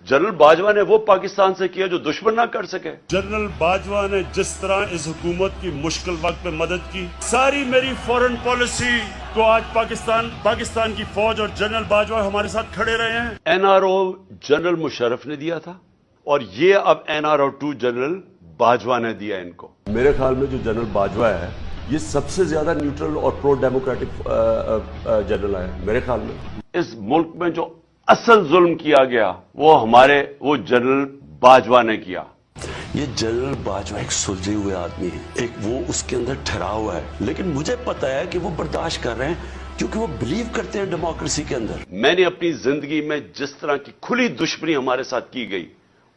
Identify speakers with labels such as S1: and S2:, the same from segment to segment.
S1: General Bajwa ने वो पाकिस्तान से किया जो दुश्मन ना कर सके।
S2: जनरल बाजवा ने जिस तरह इस हुकूमत की मुश्किल वक्त में मदद की, सारी मेरी फॉरेन पॉलिसी को आज पाकिस्तान की फौज और जनरल बाजवा हमारे साथ खड़े रहे हैं।
S1: एनआरओ जनरल मुशर्रफ ने दिया था और ये अब एनआरओ 2 जनरल बाजवा ने दिया इनको।
S3: मेरे ख्याल में जो जनरल बाजवा है ये सबसे ज्यादा न्यूट्रल और प्रो डेमोक्रेटिक जनरल है मेरे ख्याल में।
S1: इस मुल्क में जो असल जुल्म किया गया वो जनरल बाजवा ने किया।
S4: ये जनरल बाजवा एक सुलझे हुए आदमी है, एक वो उसके अंदर ठहरा हुआ है, लेकिन मुझे पता है कि वो बर्दाश्त कर रहे हैं क्योंकि वो बिलीव करते हैं डेमोक्रेसी के अंदर।
S1: मैंने अपनी जिंदगी में जिस तरह की खुली दुश्मनी हमारे साथ की गई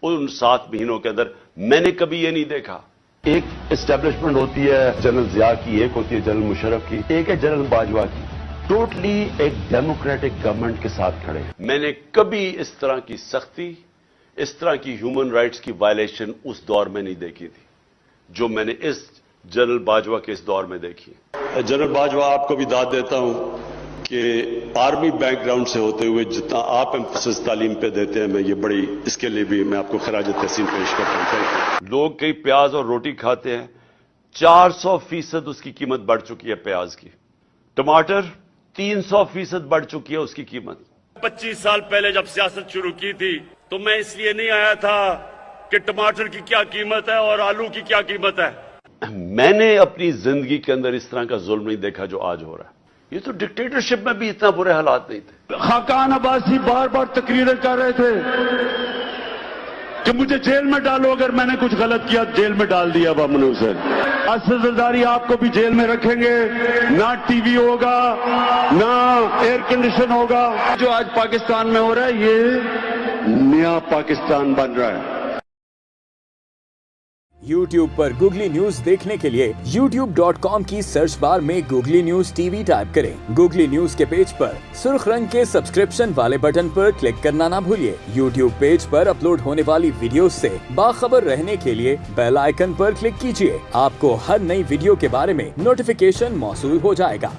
S1: उन 7 महीनों के अंदर मैंने कभी ये नहीं देखा।
S5: एक एस्टेब्लिशमेंट होती है जनरल जिया की, एक होती है जनरल मुशर्रफ की, एक है जनरल बाजवा की। टोटली एक डेमोक्रेटिक गवर्नमेंट के साथ खड़े।
S1: मैंने कभी इस तरह की सख्ती, इस तरह की ह्यूमन राइट्स की वायलेशन उस दौर में नहीं देखी थी जो मैंने इस जनरल बाजवा के इस दौर में देखी।
S6: जनरल बाजवा, आपको भी दाद देता हूं कि आर्मी बैकग्राउंड से होते हुए जितना आप एम्फेसिस तालीम पे देते हैं, मैं ये बड़ी, इसके लिए भी मैं आपको खराज तहसीन पेश करता हूं।
S1: लोग कई प्याज और रोटी खाते हैं, 400% उसकी कीमत बढ़ चुकी है प्याज की। टमाटर 300% बढ़ चुकी है उसकी कीमत।
S2: 25 साल पहले जब सियासत शुरू की थी तो मैं इसलिए नहीं आया था कि टमाटर की क्या कीमत है और आलू की क्या कीमत है।
S1: मैंने अपनी जिंदगी के अंदर इस तरह का जुल्म नहीं देखा जो आज हो रहा है। ये तो डिक्टेटरशिप में भी इतना बुरे हालात नहीं थे।
S2: खाकान अब्बासी बार बार तकरीरें कर रहे थे कि मुझे जेल में डालो, अगर मैंने कुछ गलत किया जेल में डाल दिया बामन हुसैन। असद जरदारी आपको भी जेल में रखेंगे, ना टीवी होगा ना एयर कंडीशन होगा। जो आज पाकिस्तान में हो रहा है ये नया पाकिस्तान बन रहा है।
S7: YouTube पर गूगली न्यूज देखने के लिए youtube.com की सर्च बार में गूगली न्यूज टीवी टाइप करें। गूगली न्यूज के पेज पर सुर्ख रंग के सब्सक्रिप्शन वाले बटन पर क्लिक करना ना भूलिए। YouTube पेज पर अपलोड होने वाली वीडियोस से बाखबर रहने के लिए बेल आइकन पर क्लिक कीजिए। आपको हर नई वीडियो के बारे में नोटिफिकेशन मौसूल हो जाएगा।